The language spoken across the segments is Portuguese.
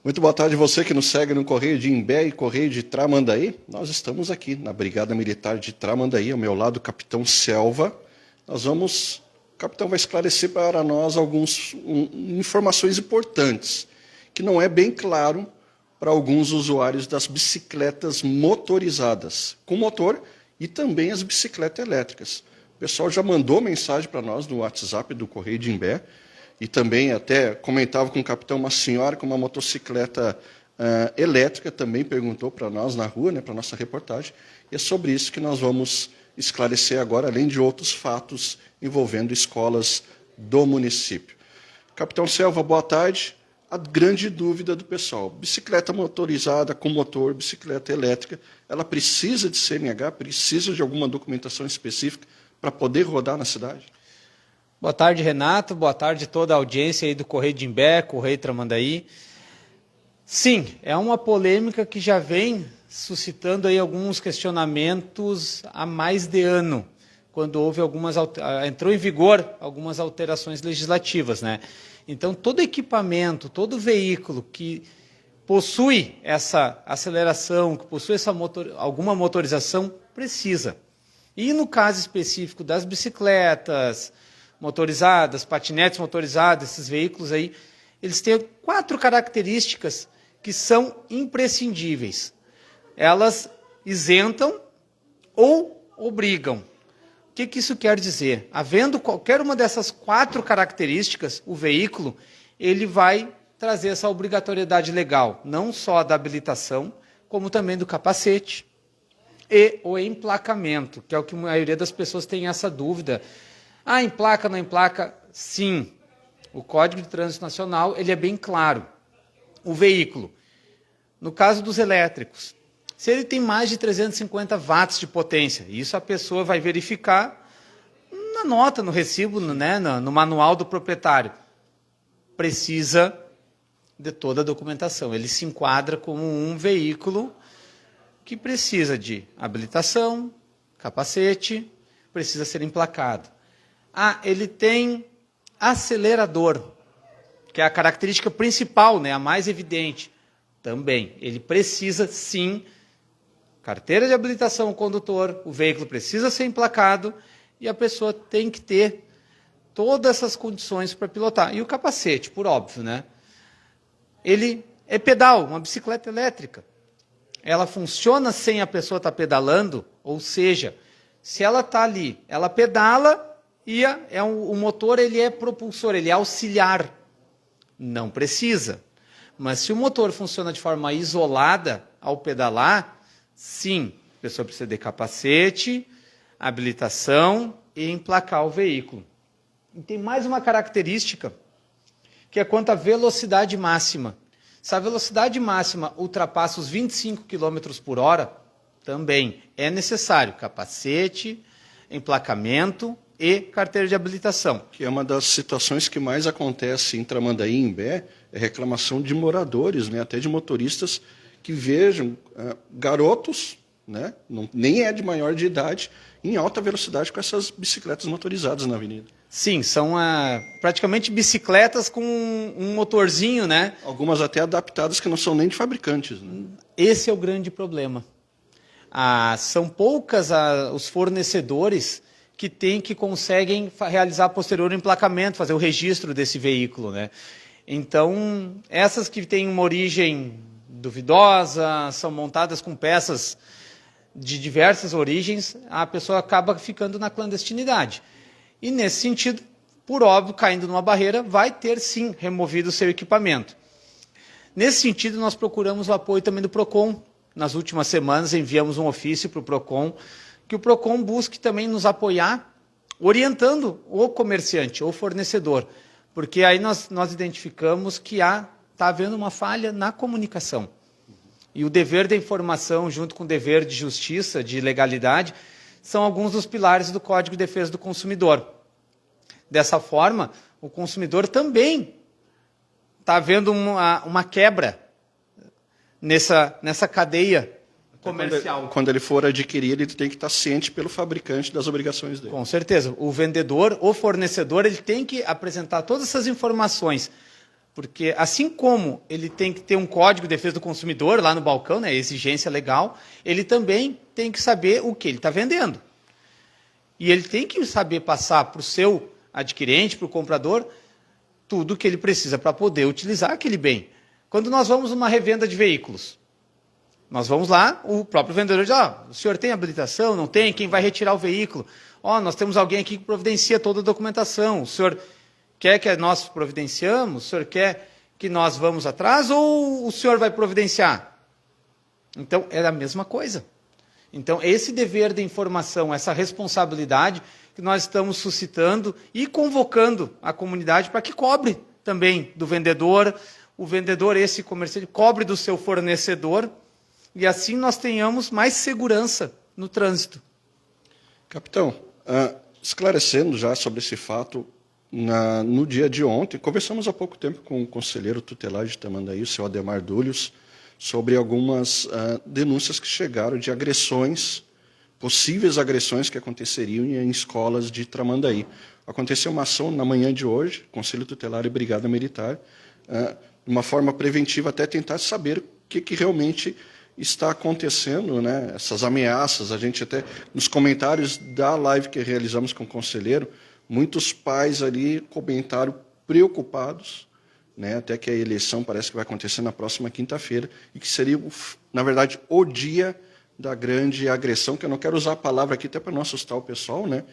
Muito boa tarde você que nos segue no Correio de Imbé e Correio de Tramandaí. Nós estamos aqui na Brigada Militar de Tramandaí, ao meu lado o Capitão Selva. O capitão vai esclarecer para nós algumas informações importantes, que não é bem claro para alguns usuários das bicicletas motorizadas, com motor, e também as bicicletas elétricas. O pessoal já mandou mensagem para nós no WhatsApp do Correio de Imbé, e também até comentava com o capitão, uma senhora com uma motocicleta elétrica também perguntou para nós na rua, para a nossa reportagem, e é sobre isso que nós vamos esclarecer agora, além de outros fatos envolvendo escolas do município. Capitão Selva, boa tarde. A grande dúvida do pessoal, bicicleta motorizada com motor, bicicleta elétrica, ela precisa de CNH, precisa de alguma documentação específica para poder rodar na cidade? Boa tarde, Renato. Boa tarde a toda a audiência aí do Correio de Imbé, Correio Tramandaí. Sim, é uma polêmica que já vem suscitando aí alguns questionamentos há mais de ano, quando houve entrou em vigor algumas alterações legislativas, né? Então, todo equipamento, todo veículo que possui essa aceleração, que possui alguma motorização, precisa. E no caso específico das bicicletas motorizadas, patinetes motorizados, esses veículos aí, eles têm 4 características que são imprescindíveis. Elas isentam ou obrigam. O que isso quer dizer? Havendo qualquer uma dessas 4 características, o veículo ele vai trazer essa obrigatoriedade legal, não só da habilitação, como também do capacete e o emplacamento, que é o que a maioria das pessoas tem essa dúvida. Ah, emplaca, não emplaca? Sim. O Código de Trânsito Nacional ele é bem claro. O veículo, no caso dos elétricos, se ele tem mais de 350 watts de potência, isso a pessoa vai verificar na nota, no recibo, no manual do proprietário. Precisa de toda a documentação. Ele se enquadra como um veículo que precisa de habilitação, capacete, precisa ser emplacado. Ah, ele tem acelerador, que é a característica principal, a mais evidente. Também, ele precisa sim, carteira de habilitação ao condutor, o veículo precisa ser emplacado e a pessoa tem que ter todas essas condições para pilotar. E o capacete, por óbvio, ele é pedal, uma bicicleta elétrica. Ela funciona sem a pessoa estar pedalando, ou seja, se ela está ali, ela pedala, o motor ele é propulsor, ele é auxiliar. Não precisa. Mas se o motor funciona de forma isolada ao pedalar, sim, a pessoa precisa de capacete, habilitação e emplacar o veículo. E tem mais uma característica, que é quanto à velocidade máxima. Se a velocidade máxima ultrapassa os 25 km por hora, também é necessário capacete, emplacamento e carteira de habilitação. Que é uma das situações que mais acontece em Tramandaí e Imbé, é reclamação de moradores, até de motoristas, que vejam garotos, nem é de maior de idade, em alta velocidade com essas bicicletas motorizadas na avenida. Sim, são praticamente bicicletas com um motorzinho, Algumas até adaptadas que não são nem de fabricantes. Esse é o grande problema. São poucas os fornecedores que conseguem realizar posterior emplacamento, fazer o registro desse veículo. Então, essas que têm uma origem duvidosa, são montadas com peças de diversas origens, a pessoa acaba ficando na clandestinidade. E, nesse sentido, por óbvio, caindo numa barreira, vai ter, sim, removido o seu equipamento. Nesse sentido, nós procuramos o apoio também do PROCON. Nas últimas semanas, enviamos um ofício para o PROCON, que o PROCON busque também nos apoiar, orientando o comerciante, o fornecedor, porque aí nós identificamos que está havendo uma falha na comunicação. E o dever da informação, junto com o dever de justiça, de legalidade, são alguns dos pilares do Código de Defesa do Consumidor. Dessa forma, o consumidor também está havendo uma quebra nessa cadeia comercial. Quando ele for adquirir, ele tem que estar ciente pelo fabricante das obrigações dele. Com certeza. O vendedor, o fornecedor, ele tem que apresentar todas essas informações Porque assim como ele tem que ter um código de defesa do consumidor lá no balcão, né, exigência legal, ele também tem que saber o que ele está vendendo. E ele tem que saber passar para o seu adquirente, para o comprador, tudo o que ele precisa para poder utilizar aquele bem. Quando nós vamos numa revenda de veículos, nós vamos lá, o próprio vendedor diz, o senhor tem habilitação? Não tem? Quem vai retirar o veículo? Nós temos alguém aqui que providencia toda a documentação. O senhor quer que nós providenciamos? O senhor quer que nós vamos atrás ou o senhor vai providenciar? Então, é a mesma coisa. Então, esse dever de informação, essa responsabilidade que nós estamos suscitando e convocando a comunidade para que cobre também do vendedor, o vendedor, esse comerciante, cobre do seu fornecedor, e assim nós tenhamos mais segurança no trânsito. Capitão, esclarecendo já sobre esse fato, no dia de ontem, conversamos há pouco tempo com o conselheiro tutelar de Tramandaí, o seu Ademar Dúlios, sobre algumas denúncias que chegaram de agressões, possíveis agressões que aconteceriam em escolas de Tramandaí. Aconteceu uma ação na manhã de hoje, Conselho Tutelar e Brigada Militar, de uma forma preventiva, até tentar saber o que realmente está acontecendo, né? Essas ameaças. A gente até, nos comentários da live que realizamos com o conselheiro, muitos pais ali comentaram preocupados, né? Até que a eleição parece que vai acontecer na próxima quinta-feira, e que seria, na verdade, o dia da grande agressão, que eu não quero usar a palavra aqui até para não assustar o pessoal, né?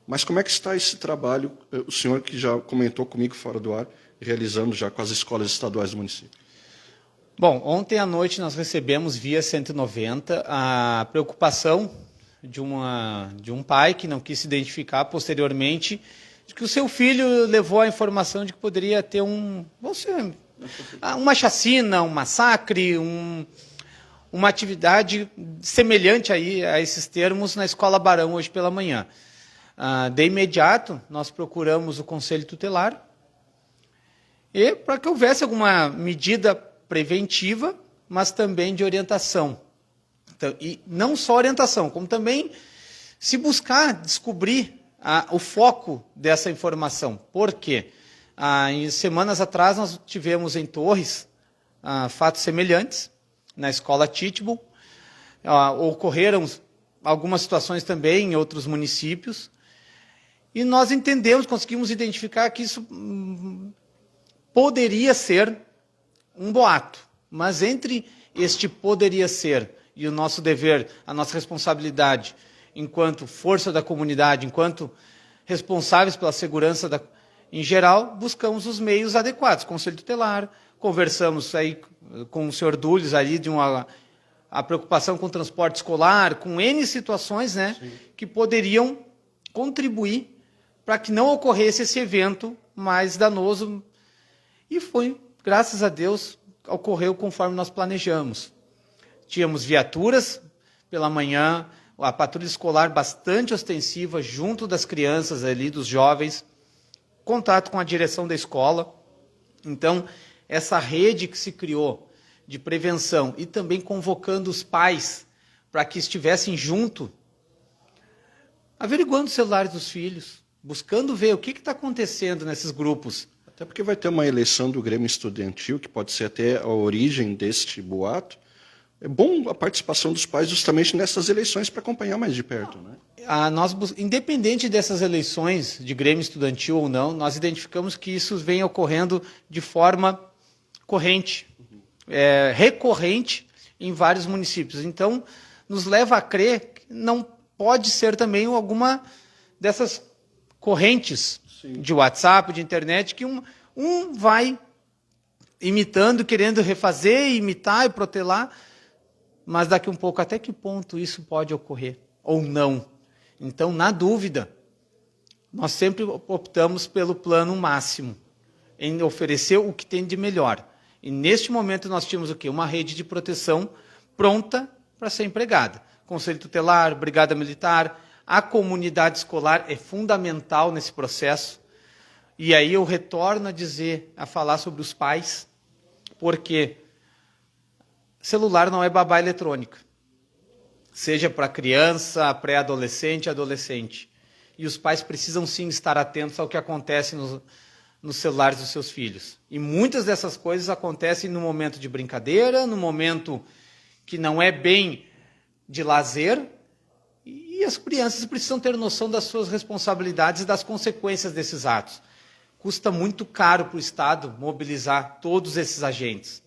Mas como é que está esse trabalho, o senhor que já comentou comigo fora do ar, realizando já com as escolas estaduais do município? Bom, ontem à noite nós recebemos via 190 a preocupação de um pai que não quis se identificar posteriormente, de que o seu filho levou a informação de que poderia ter uma chacina, um massacre, uma atividade semelhante aí a esses termos na Escola Barão hoje pela manhã. De imediato, nós procuramos o Conselho Tutelar e para que houvesse alguma medida preventiva, mas também de orientação. Então, e não só orientação, como também se buscar descobrir o foco dessa informação. Por quê? Em semanas atrás, nós tivemos em Torres fatos semelhantes, na escola Titbull. Ocorreram algumas situações também em outros municípios, e nós entendemos, conseguimos identificar que isso poderia ser um boato, mas entre este poderia ser e o nosso dever, a nossa responsabilidade, enquanto força da comunidade, enquanto responsáveis pela segurança em geral, buscamos os meios adequados. Conselho Tutelar, conversamos aí com o senhor Dúlios ali de a preocupação com o transporte escolar, com N situações, né, que poderiam contribuir para que não ocorresse esse evento mais danoso. E foi, graças a Deus, ocorreu conforme nós planejamos. Tínhamos viaturas pela manhã, a patrulha escolar bastante ostensiva junto das crianças ali, dos jovens, contato com a direção da escola. Então, essa rede que se criou de prevenção e também convocando os pais para que estivessem junto, averiguando os celulares dos filhos, buscando ver o que está acontecendo nesses grupos. Até porque vai ter uma eleição do Grêmio Estudantil, que pode ser até a origem deste boato. É bom a participação dos pais justamente nessas eleições para acompanhar mais de perto, né? Independente dessas eleições de Grêmio Estudantil ou não, nós identificamos que isso vem ocorrendo de forma corrente, recorrente em vários municípios. Então, nos leva a crer que não pode ser também alguma dessas correntes de WhatsApp, de internet, que um vai imitando, querendo refazer, imitar e protelar, mas daqui um pouco, até que ponto isso pode ocorrer ou não? Então, na dúvida, nós sempre optamos pelo plano máximo, em oferecer o que tem de melhor. E neste momento nós tínhamos o quê? Uma rede de proteção pronta para ser empregada. Conselho Tutelar, Brigada Militar, a comunidade escolar é fundamental nesse processo. E aí eu retorno a falar sobre os pais, porque celular não é babá eletrônica. Seja para criança, pré-adolescente, adolescente. E os pais precisam sim estar atentos ao que acontece nos celulares dos seus filhos. E muitas dessas coisas acontecem no momento de brincadeira, no momento que não é bem de lazer, e as crianças precisam ter noção das suas responsabilidades e das consequências desses atos. Custa muito caro para o Estado mobilizar todos esses agentes.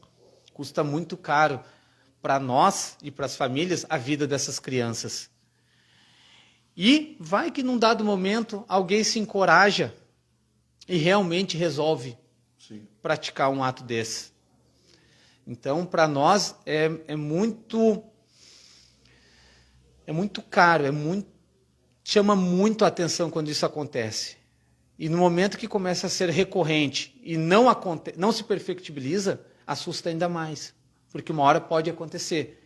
Custa muito caro para nós e para as famílias a vida dessas crianças. E vai que num dado momento alguém se encoraja e realmente resolve praticar um ato desse. Então, para nós é muito caro, chama muito a atenção quando isso acontece. E no momento que começa a ser recorrente e não se perfectibiliza, assusta ainda mais, porque uma hora pode acontecer.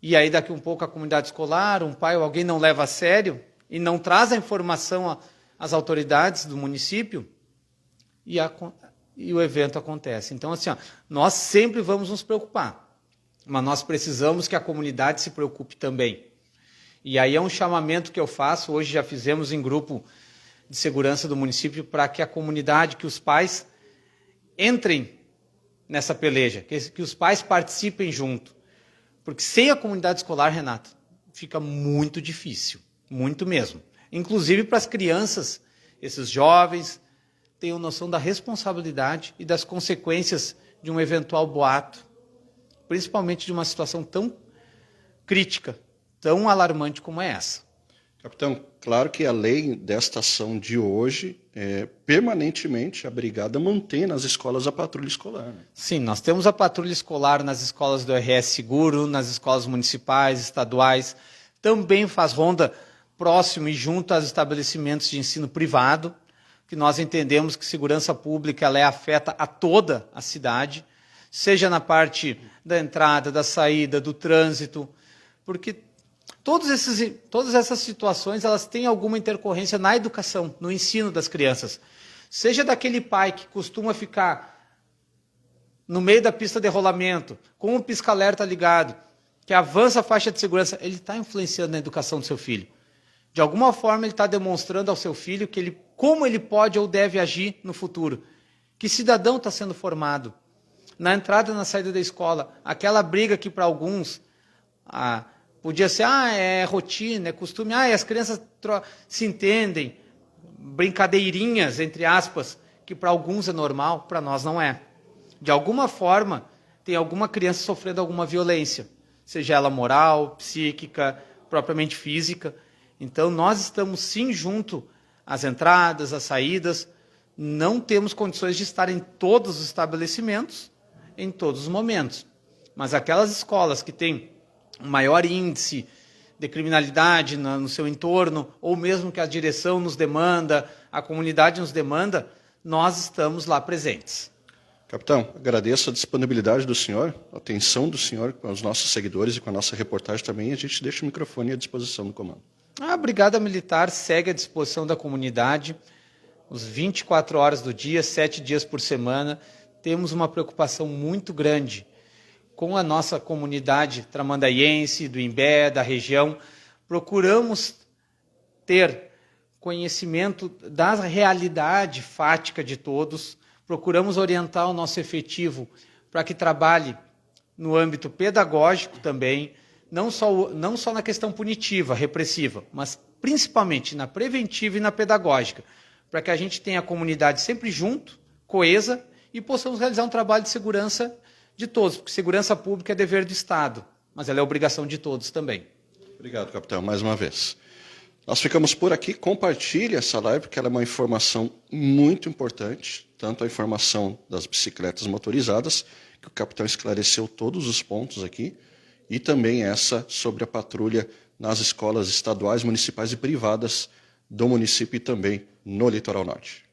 E aí daqui um pouco a comunidade escolar, um pai ou alguém não leva a sério e não traz a informação às autoridades do município e o evento acontece. Então, assim, nós sempre vamos nos preocupar, mas nós precisamos que a comunidade se preocupe também. E aí é um chamamento que eu faço, hoje já fizemos em grupo de segurança do município, para que a comunidade, que os pais entrem nessa peleja, que os pais participem junto. Porque sem a comunidade escolar, Renato, fica muito difícil, muito mesmo. Inclusive para as crianças, esses jovens tenham noção da responsabilidade e das consequências de um eventual boato, principalmente de uma situação tão crítica, tão alarmante como é essa. Capitão, claro que além desta ação de hoje, permanentemente a Brigada mantém nas escolas a patrulha escolar. Né? Sim, nós temos a patrulha escolar nas escolas do RS Seguro, nas escolas municipais, estaduais, também faz ronda próximo e junto aos estabelecimentos de ensino privado, que nós entendemos que segurança pública ela afeta a toda a cidade, seja na parte da entrada, da saída, do trânsito, porque todas essas situações elas têm alguma intercorrência na educação, no ensino das crianças. Seja daquele pai que costuma ficar no meio da pista de rolamento, com um pisca-alerta ligado, que avança a faixa de segurança, ele está influenciando na educação do seu filho. De alguma forma ele está demonstrando ao seu filho como ele pode ou deve agir no futuro. Que cidadão está sendo formado. Na entrada e na saída da escola, aquela briga que para alguns... podia ser, é rotina, é costume, as crianças se entendem, brincadeirinhas, entre aspas, que para alguns é normal, para nós não é. De alguma forma, tem alguma criança sofrendo alguma violência, seja ela moral, psíquica, propriamente física. Então, nós estamos sim junto às entradas, às saídas, não temos condições de estar em todos os estabelecimentos, em todos os momentos. Mas aquelas escolas que têm um maior índice de criminalidade no seu entorno, ou mesmo que a direção nos demanda, a comunidade nos demanda, nós estamos lá presentes. Capitão, agradeço a disponibilidade do senhor, a atenção do senhor com os nossos seguidores e com a nossa reportagem também. A gente deixa o microfone à disposição do comando. A Brigada Militar segue à disposição da comunidade, os 24 horas do dia, 7 dias por semana. Temos uma preocupação muito grande com a nossa comunidade tramandaiense, do Imbé, da região. Procuramos ter conhecimento da realidade fática de todos, procuramos orientar o nosso efetivo para que trabalhe no âmbito pedagógico também, não só na questão punitiva, repressiva, mas principalmente na preventiva e na pedagógica, para que a gente tenha a comunidade sempre junto, coesa, e possamos realizar um trabalho de segurança de todos, porque segurança pública é dever do Estado, mas ela é obrigação de todos também. Obrigado, capitão, mais uma vez. Nós ficamos por aqui, compartilhe essa live, porque ela é uma informação muito importante, tanto a informação das bicicletas motorizadas, que o capitão esclareceu todos os pontos aqui, e também essa sobre a patrulha nas escolas estaduais, municipais e privadas do município e também no Litoral Norte.